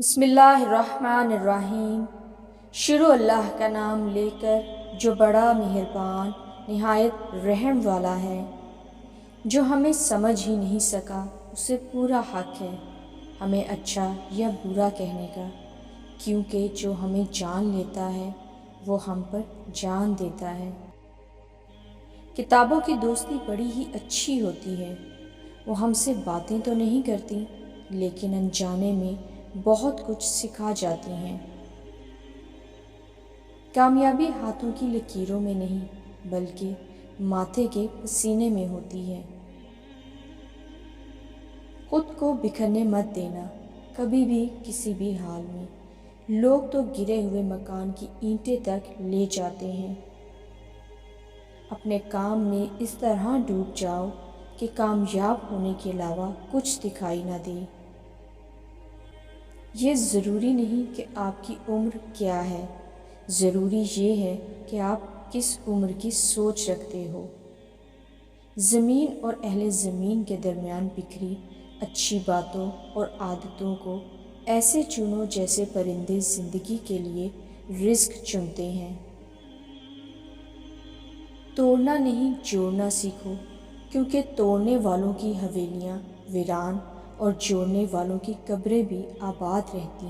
بسم اللہ الرحمن الرحیم۔ شروع اللہ کا نام لے کر جو بڑا مہربان نہایت رحم والا ہے۔ جو ہمیں سمجھ ہی نہیں سکا اسے پورا حق ہے ہمیں اچھا یا برا کہنے کا، کیونکہ جو ہمیں جان لیتا ہے وہ ہم پر جان دیتا ہے۔ کتابوں کی دوستی بڑی ہی اچھی ہوتی ہے، وہ ہم سے باتیں تو نہیں کرتی لیکن انجانے میں بہت کچھ سکھا جاتی ہیں۔ کامیابی ہاتھوں کی لکیروں میں نہیں بلکہ ماتھے کے پسینے میں ہوتی ہے۔ خود کو بکھرنے مت دینا کبھی بھی کسی بھی حال میں۔ لوگ تو گرے ہوئے مکان کی اینٹیں تک لے جاتے ہیں۔ اپنے کام میں اس طرح ڈوب جاؤ کہ کامیاب ہونے کے علاوہ کچھ دکھائی نہ دے۔ یہ ضروری نہیں کہ آپ کی عمر کیا ہے، ضروری یہ ہے کہ آپ کس عمر کی سوچ رکھتے ہو۔ زمین اور اہل زمین کے درمیان بکھری اچھی باتوں اور عادتوں کو ایسے چنو جیسے پرندے زندگی کے لیے رزق چنتے ہیں۔ توڑنا نہیں جوڑنا سیکھو، کیونکہ توڑنے والوں کی حویلیاں ویران اور جوڑنے والوں کی قبریں بھی آباد رہتی ہیں۔